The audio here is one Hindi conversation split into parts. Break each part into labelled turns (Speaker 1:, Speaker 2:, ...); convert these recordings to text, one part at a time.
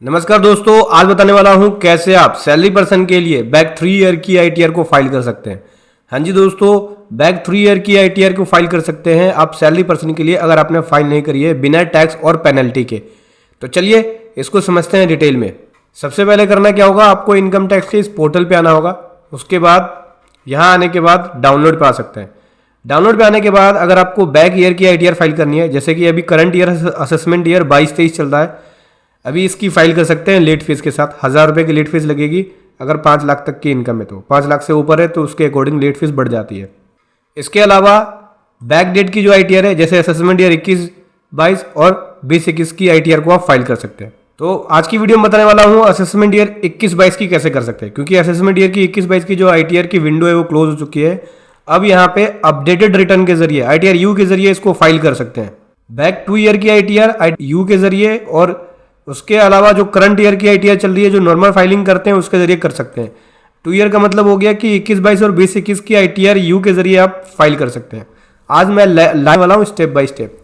Speaker 1: नमस्कार दोस्तों, आज बताने वाला हूं कैसे आप सैलरी पर्सन के लिए बैक 3 ईयर की आईटीआर को फाइल कर सकते हैं। हाँ जी दोस्तों, बैक 3 ईयर की आईटीआर को फाइल कर सकते हैं आप सैलरी पर्सन के लिए अगर आपने फाइल नहीं करी है बिना टैक्स और पेनल्टी के। तो चलिए इसको समझते हैं डिटेल में। सबसे पहले करना क्या होगा, आपको इनकम टैक्स के इस पोर्टल पर आना होगा। उसके बाद यहाँ आने के बाद डाउनलोड पे आ सकते हैं। डाउनलोड पे आने के बाद अगर आपको बैक ईयर की आईटीआर फाइल करनी है, जैसे कि अभी करंट ईयर असेसमेंट ईयर 22-23 चल रहा है, अभी इसकी फाइल कर सकते हैं लेट फीस के साथ। 1000 रुपये की लेट फीस लगेगी अगर 5 लाख तक की इनकम है। तो 5 लाख से ऊपर है तो उसके अकॉर्डिंग लेट फीस बढ़ जाती है। इसके अलावा बैक डेट की जो आईटीआर है, जैसे असेसमेंट ईयर 21-22 और 20-21 की आईटीआर को आप फाइल कर सकते हैं। तो आज की वीडियो में बताने वाला हूँ असेसमेंट ईयर 21-22 की कैसे कर सकते हैं, क्योंकि असेसमेंट ईयर की 21-22 की जो आईटीआर की विंडो है वो क्लोज हो चुकी है। अब यहाँ पे अपडेटेड रिटर्न के जरिए आईटीआर यू के जरिए इसको फाइल कर सकते हैं। बैक 2 ईयर की आईटीआर यू के जरिए और उसके अलावा जो करंट ईयर की आईटीआर चल रही है जो नॉर्मल फाइलिंग करते हैं उसके जरिए कर सकते हैं। 2 ईयर का मतलब हो गया कि 21-22 और 20-21 की आईटीआर यू के जरिए आप फाइल कर सकते हैं। आज मैं लाने वाला हूँ स्टेप बाय स्टेप।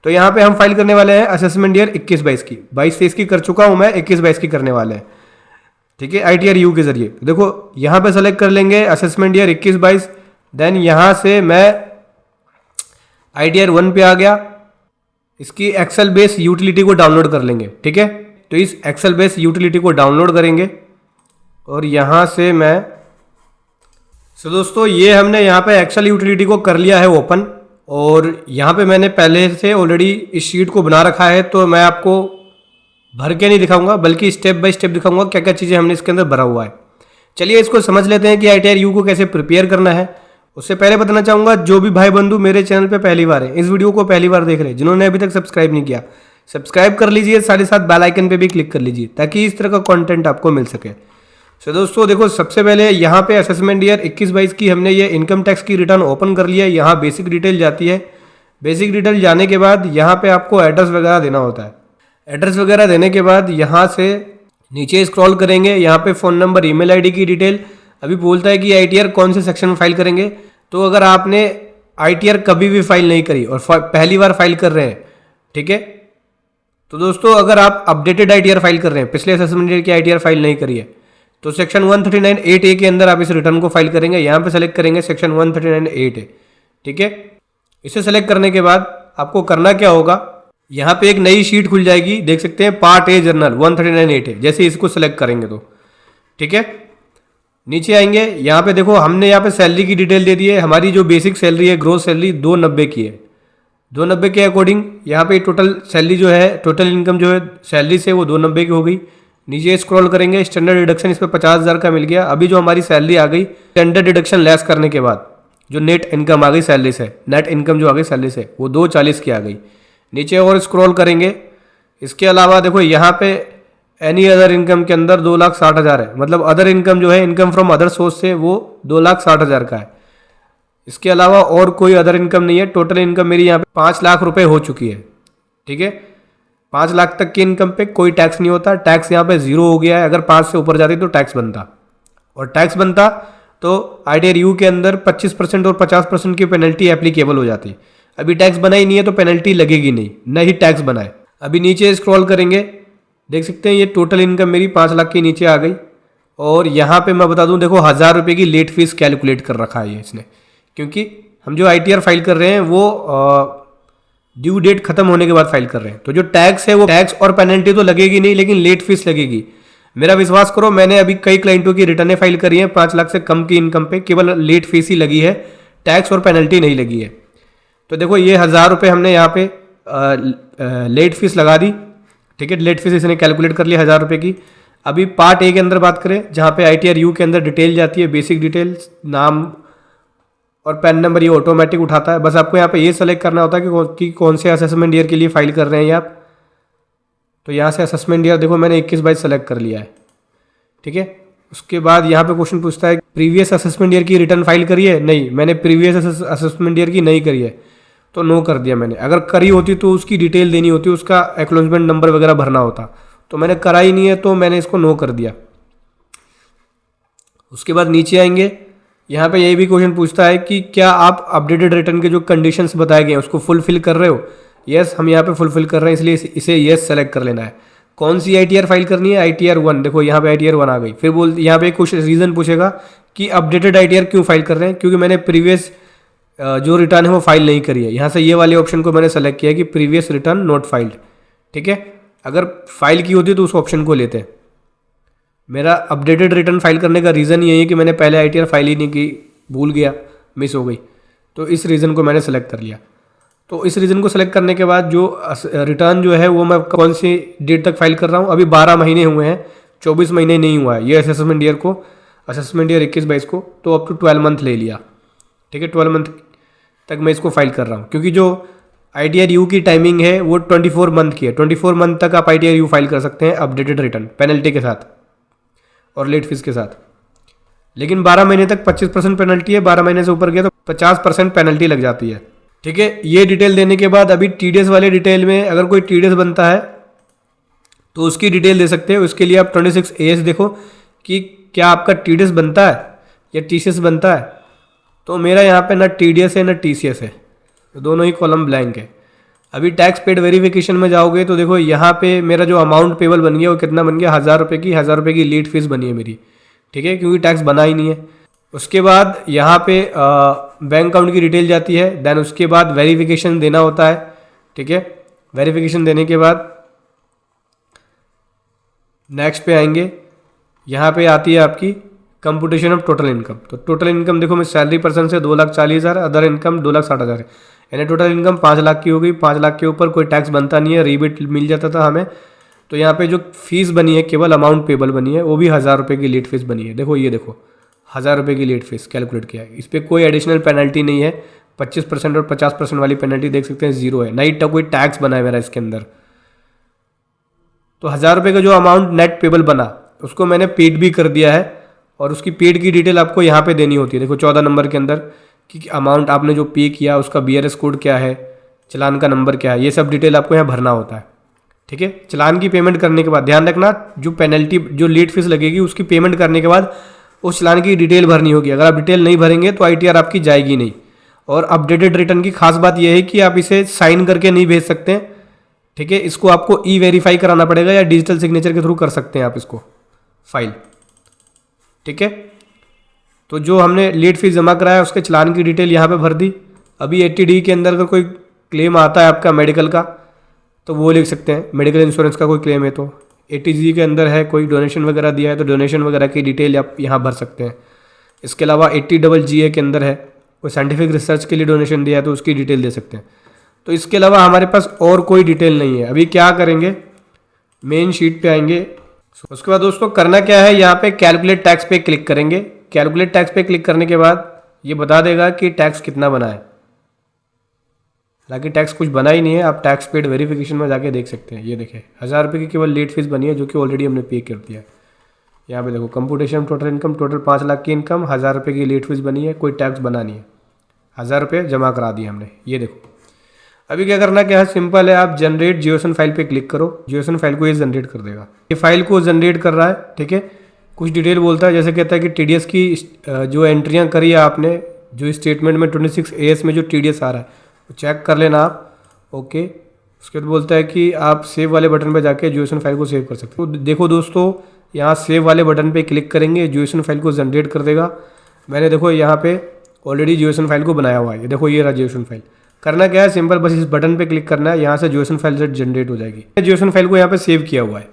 Speaker 1: तो यहाँ पे हम फाइल करने वाले हैं असेसमेंट ईयर 21-22 की। 22-23 की कर चुका हूँ मैं, 21-22 की करने वाले हैं। ठीक है, आईटीआर यू के जरिए। देखो यहाँ पे सेलेक्ट कर लेंगे असेसमेंट ईयर 21-22। देन यहाँ से मैं आईटीआर 1 पे आ गया। इसकी एक्सेल बेस यूटिलिटी को डाउनलोड कर लेंगे। ठीक है, तो इस एक्सेल बेस यूटिलिटी को डाउनलोड करेंगे और यहाँ से मैं दोस्तों ये हमने यहाँ पे एक्सेल यूटिलिटी को कर लिया है ओपन। और यहाँ पे मैंने पहले से ऑलरेडी इस शीट को बना रखा है, तो मैं आपको भर के नहीं दिखाऊंगा बल्कि स्टेप बाय स्टेप दिखाऊंगा क्या क्या चीज़ें हमने इसके अंदर भरा हुआ है। चलिए इसको समझ लेते हैं कि आईटीआर यू को कैसे प्रिपेयर करना है। उससे पहले बताना चाहूँगा, जो भी भाई बंधु मेरे चैनल पे पहली बार है, इस वीडियो को पहली बार देख रहे हैं, जिन्होंने अभी तक सब्सक्राइब नहीं किया सब्सक्राइब कर लीजिए, साथ ही साथ बेल आइकन पे भी क्लिक कर लीजिए ताकि इस तरह का कंटेंट आपको मिल सके। तो दोस्तों देखो, सबसे पहले यहाँ पे असेसमेंट ईयर 21-22 की हमने ये इनकम टैक्स की रिटर्न ओपन कर लिया है। यहाँ बेसिक डिटेल जाती है। बेसिक डिटेल जाने के बाद यहाँ पे आपको एड्रेस वगैरह देना होता है। एड्रेस वगैरह देने के बाद यहाँ से नीचे स्क्रॉल करेंगे, यहाँ पे फ़ोन नंबर, ईमेल आईडी की डिटेल। अभी बोलता है कि आईटीआर कौन से सेक्शन में फाइल करेंगे। तो अगर आपने आईटीआर कभी भी फाइल नहीं करी और पहली बार फाइल कर रहे हैं, ठीक है, तो दोस्तों अगर आप अपडेटेड आईटीआर फाइल कर रहे हैं, पिछले असेसमेंट ईयर की आईटीआर फाइल नहीं करी है, तो सेक्शन 139(8)(a) के अंदर आप इस रिटर्न को फाइल करेंगे। यहाँ पे सेलेक्ट करेंगे सेक्शन 139(8)(a). ठीक है, इसे सेलेक्ट करने के बाद आपको करना क्या होगा, यहाँ पे एक नई शीट खुल जाएगी, देख सकते हैं पार्ट ए जर्नल 139(8)(a। जैसे इसको सेलेक्ट करेंगे तो ठीक है, नीचे आएंगे। यहाँ पे देखो हमने यहाँ पे सैलरी की डिटेल दे दी है। हमारी जो बेसिक सैलरी है, ग्रोस सैलरी 290 की है। 290 के अकॉर्डिंग यहाँ पे टोटल सैलरी जो है, टोटल इनकम जो है सैलरी से वो 290 की हो गई। नीचे स्क्रॉल करेंगे, स्टैंडर्ड डिडक्शन इस पर 50,000 का मिल गया। अभी जो हमारी सैलरी आ गई, स्टैंडर्ड डिडक्शन लेस करने के बाद जो नेट इनकम आ गई सैलरी से, नेट इनकम जो आ गई सैलरी से, वो 240 की आ गई। नीचे और स्क्रॉल करेंगे। इसके अलावा देखो यहाँ पे एनी अदर इनकम के अंदर 2,60,000 है, मतलब अदर इनकम जो है, इनकम फ्रॉम अदर सोर्स से, वो 2,60,000 का है। इसके अलावा और कोई अदर इनकम नहीं है। टोटल इनकम मेरी यहाँ पे 5 लाख रुपए हो चुकी है। ठीक है, 5 लाख तक की इनकम पे कोई टैक्स नहीं होता। टैक्स यहाँ पे 0 हो गया है। अगर 5 से ऊपर जाती तो टैक्स बनता, और टैक्स बनता तो आईटीआर यू के अंदर 25% और 50% की पेनल्टी एप्लीकेबल हो जाती। अभी टैक्स बना ही नहीं है तो पेनल्टी लगेगी नहीं, न ही टैक्स बनाए। अभी नीचे स्क्रॉल करेंगे, देख सकते हैं ये टोटल इनकम मेरी 5 लाख के नीचे आ गई। और यहाँ पे मैं बता दूं, देखो 1000 रुपये की लेट फीस कैलकुलेट कर रखा है इसने, क्योंकि हम जो आईटीआर फाइल कर रहे हैं वो ड्यू डेट खत्म होने के बाद फाइल कर रहे हैं। तो जो टैक्स है वो टैक्स और पेनल्टी तो लगेगी नहीं, लेकिन लेट फीस लगेगी। मेरा विश्वास करो, मैंने अभी कई क्लाइंटों की रिटर्नें फाइल करी हैं 5 लाख से कम की इनकम पे, केवल लेट फीस ही लगी है, टैक्स और पेनल्टी नहीं लगी है। तो देखो ये 1000 रुपये हमने यहाँ पे लेट फीस लगा दी। ठीक है, लेट फीस इसने कैलकुलेट कर लिया 1000 रुपये की। अभी पार्ट ए के अंदर बात करें, जहाँ पे आईटीआर यू के अंदर डिटेल जाती है, बेसिक डिटेल्स, नाम और पैन नंबर ये ऑटोमेटिक उठाता है। बस आपको यहाँ पे ये सेलेक्ट करना होता है कि कौन से असेसमेंट ईयर के लिए फाइल कर रहे हैं आप। तो यहाँ से असेसमेंट ईयर देखो मैंने 21-22 सेलेक्ट कर लिया है। ठीक है, उसके बाद यहाँ पे क्वेश्चन पूछता है प्रीवियस असेसमेंट ईयर की रिटर्न फाइल करी है? नहीं, मैंने प्रीवियस असेसमेंट ईयर की नहीं करी है, तो नो कर दिया मैंने। अगर करी होती तो उसकी डिटेल देनी होती, उसका एक्नॉलेजमेंट नंबर वगैरह भरना होता, तो मैंने करा ही नहीं है तो मैंने इसको नो कर दिया। उसके बाद नीचे आएंगे, यहाँ पे यही भी क्वेश्चन पूछता है कि क्या आप अपडेटेड रिटर्न के जो कंडीशंस बताए गए हैं उसको फुलफिल कर रहे हो? यस, हम यहाँ पे फुलफिल कर रहे हैं, इसलिए इसे यस सेलेक्ट कर लेना है। कौन सी ITR फाइल करनी है, ITR 1, देखो यहाँ पे ITR 1 आ गई। फिर यहाँ पे कुछ रीज़न पूछेगा कि अपडेटेड ITR क्यों फाइल कर रहे हैं, क्योंकि मैंने प्रीवियस जो रिटर्न है वो फाइल नहीं करी है। यहाँ से ये वाले ऑप्शन को मैंने सेलेक्ट किया है कि प्रीवियस रिटर्न नॉट फाइल्ड, ठीक है। अगर फाइल की होती तो उस ऑप्शन को लेते हैं। मेरा अपडेटेड रिटर्न फाइल करने का रीज़न यही है कि मैंने पहले ITR फाइल ही नहीं की, भूल गया, मिस हो गई, तो इस रीज़न को मैंने सेलेक्ट कर लिया। तो इस रीज़न को सेलेक्ट करने के बाद जो रिटर्न जो है वो मैं कौन सी डेट तक फाइल कर रहा हूँ, अभी 12 महीने हुए हैं, 24 महीने नहीं हुआ है ये असेसमेंट ईयर को, असेसमेंट ईयर 21-22 को, तो अप टू 12 मंथ ले लिया, ठीक है। 12 मंथ तक मैं इसको फाइल कर रहा हूँ, क्योंकि जो ITR U की टाइमिंग है वो 24 मंथ की है। 24 मंथ तक आप ITR U फाइल कर सकते हैं अपडेटेड रिटर्न, पेनल्टी के साथ और लेट फीस के साथ। लेकिन 12 महीने तक 25% पेनल्टी है, 12 महीने से ऊपर गया तो 50% पेनल्टी लग जाती है, ठीक है। ये डिटेल देने के बाद अभी TDS वाले डिटेल में अगर कोई TDS बनता है तो उसकी डिटेल दे सकते हैं। उसके लिए आप 26AS देखो कि क्या आपका TDS बनता है या TCS बनता है। तो मेरा यहाँ पे ना TDS है ना TCS है, तो दोनों ही कॉलम ब्लैंक है। अभी टैक्स पेड वेरिफिकेशन में जाओगे तो देखो यहाँ पे मेरा जो अमाउंट पेबल बन गया वो कितना बन गया, 1000 रुपये की, 1000 रुपये की लेट फीस बनी है मेरी, ठीक है, क्योंकि टैक्स बना ही नहीं है। उसके बाद यहाँ पे बैंक अकाउंट की डिटेल जाती है, देन उसके बाद वेरिफिकेशन देना होता है, ठीक है। वेरिफिकेशन देने के बाद नेक्स्ट पे आएंगे, यहाँ पे आती है आपकी कंपुटेशन ऑफ टोटल इनकम। तो टोटल इनकम देखो मैं सैलरी पर्सन से 2,40,000, अदर इनकम 2,60,000 है, यानी टोटल इनकम 5 लाख की हो गई। 5 लाख के ऊपर कोई टैक्स बनता नहीं है, रीबेट मिल जाता था हमें। तो यहाँ पे जो फीस बनी है केवल अमाउंट पेबल बनी है, वो भी 1000 रुपये की लेट फीस बनी है। देखो ये देखो 1000 रुपये की लेट फीस कैलकुलेट किया है, इस पर कोई एडिशनल पेनल्टी नहीं है। 25% और 50% वाली पेनल्टी देख सकते हैं, जीरो है, नहीं कोई टैक्स बना है मेरा इसके अंदर। तो 1000 रुपये का जो अमाउंट नेट पेबल बना उसको मैंने पेड भी कर दिया है, और उसकी पेड की डिटेल आपको यहाँ पे देनी होती है। देखो 14 नंबर के अंदर कि अमाउंट आपने जो पे किया उसका BRS कोड क्या है, चलान का नंबर क्या है, ये सब डिटेल आपको यहाँ भरना होता है, ठीक है। चलान की पेमेंट करने के बाद ध्यान रखना जो पेनल्टी जो लेट फीस लगेगी उसकी पेमेंट करने के बाद उस चलान की डिटेल भरनी होगी। अगर आप डिटेल नहीं भरेंगे तो ITR आपकी जाएगी नहीं। और अपडेटेड रिटर्न की खास बात यह है कि आप इसे साइन करके नहीं भेज सकते, ठीक है। इसको आपको E-वेरीफाई कराना पड़ेगा या डिजिटल सिग्नेचर के थ्रू कर सकते हैं आप इसको फाइल, ठीक है। तो जो हमने लेट फीस जमा कराया उसके चलान की डिटेल यहाँ पे भर दी। अभी 80D के अंदर अगर कोई क्लेम आता है आपका मेडिकल का तो वो लिख सकते हैं, मेडिकल इंश्योरेंस का कोई क्लेम है तो। 80G के अंदर है कोई डोनेशन वगैरह दिया है तो डोनेशन वगैरह की डिटेल आप यहाँ भर सकते हैं। इसके अलावा 80GA के अंदर है कोई साइंटिफिक रिसर्च के लिए डोनेशन दिया है तो उसकी डिटेल दे सकते हैं। तो इसके अलावा हमारे पास और कोई डिटेल नहीं है। अभी क्या करेंगे, मेन शीट पे आएंगे। उसके बाद दोस्तों करना क्या है, यहाँ पे कैलकुलेट टैक्स पे क्लिक करेंगे। कैलकुलेट टैक्स पे क्लिक करने के बाद ये बता देगा कि टैक्स कितना बना है। हालांकि टैक्स कुछ बना ही नहीं है, आप टैक्स पेड वेरिफिकेशन में जाके देख सकते हैं। ये देखें 1000 रुपये की केवल लेट फीस बनी है जो कि ऑलरेडी हमने पे कर दिया है। यहाँ पे देखो computation total income, total 5 lakh की इनकम, 1000 रुपये की लेट फीस बनी है, कोई टैक्स बना नहीं है, 1000 रुपये जमा करा दिए हमने। ये देखो अभी क्या करना क्या है, सिंपल है, आप जनरेट जियोसन फाइल पे क्लिक करो। जियोसन फाइल को ये जनरेट कर देगा, ये फाइल को जनरेट कर रहा है, ठीक है। कुछ डिटेल बोलता है, जैसे कहता है कि TDS की जो एंट्रियाँ करी है आपने, जो स्टेटमेंट में 26AS में जो TDS आ रहा है वो चेक कर लेना आप, ओके। उसके बाद बोलता है कि आप सेव वाले बटन पर जाके जियोसन फाइल को सेव कर सकते हो। तो देखो दोस्तों यहाँ सेव वाले बटन पे क्लिक करेंगे, जियोसन फाइल को जनरेट कर देगा। मैंने देखो यहाँ पे ऑलरेडी जियोसन फाइल को बनाया हुआ है, देखो ये रहा जियोसन फाइल। करना क्या है, सिंपल बस इस बटन पे क्लिक करना है, यहाँ से जियोसन फाइल जनरेट हो जाएगी। जियोसन फाइल को यहाँ पे सेव किया हुआ है,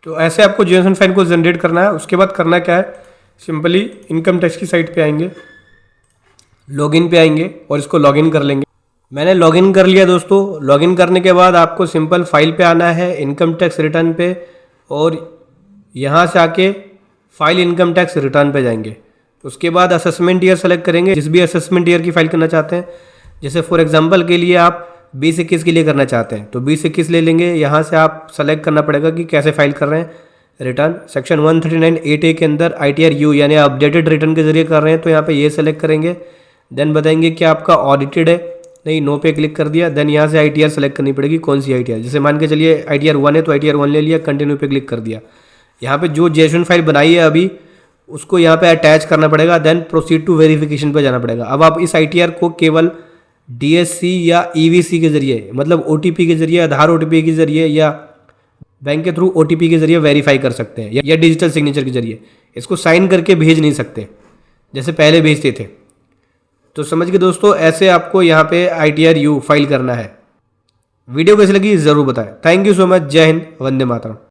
Speaker 1: तो ऐसे आपको जियोसन फाइल को जनरेट करना है। उसके बाद करना क्या है, सिंपली इनकम टैक्स की साइट पे आएंगे, लॉगिन पे आएंगे और इसको लॉगिन कर लेंगे। मैंने लॉगिन कर लिया दोस्तों। लॉगिन करने के बाद आपको सिंपल फाइल पे आना है, इनकम टैक्स रिटर्न पे, और यहाँ से आके फाइल इनकम टैक्स रिटर्न पे जाएंगे। उसके बाद असेसमेंट ईयर सेलेक्ट करेंगे, जिस भी असेसमेंट ईयर की फाइल करना चाहते हैं। जैसे फॉर एग्जांपल के लिए आप 2021 के लिए करना चाहते हैं तो 2021 ले लेंगे। यहाँ से आप सेलेक्ट करना पड़ेगा कि कैसे फाइल कर रहे हैं रिटर्न। सेक्शन 139(8)A के अंदर ITR U यानी अपडेटेड रिटर्न के जरिए कर रहे हैं तो यहाँ पे ये सेलेक्ट करेंगे। देन बताएंगे कि आपका ऑडिटेड है, नहीं, नो पे क्लिक कर दिया। देन यहाँ से ITR सेलेक्ट करनी पड़ेगी, कौन सी ITR। जैसे मान के चलिए ITR 1 है तो ITR 1 ले लिया, कंटिन्यू पे क्लिक कर दिया। यहाँ पे जो जियोसन फाइल बनाई है अभी उसको यहाँ पे अटैच करना पड़ेगा। देन प्रोसीड टू वेरिफिकेशन पे जाना पड़ेगा। अब आप इस ITR को केवल DSC या EVC के जरिए, मतलब OTP के जरिए, आधार OTP के जरिए या बैंक के थ्रू OTP के जरिए वेरीफाई कर सकते हैं या डिजिटल सिग्नेचर के जरिए। इसको साइन करके भेज नहीं सकते जैसे पहले भेजते थे। तो समझ गए दोस्तों, ऐसे आपको यहाँ पे ITR-U फाइल करना है। वीडियो कैसी लगी ज़रूर बताएं। Thank you so much. जय हिंद, वंदे मातरम।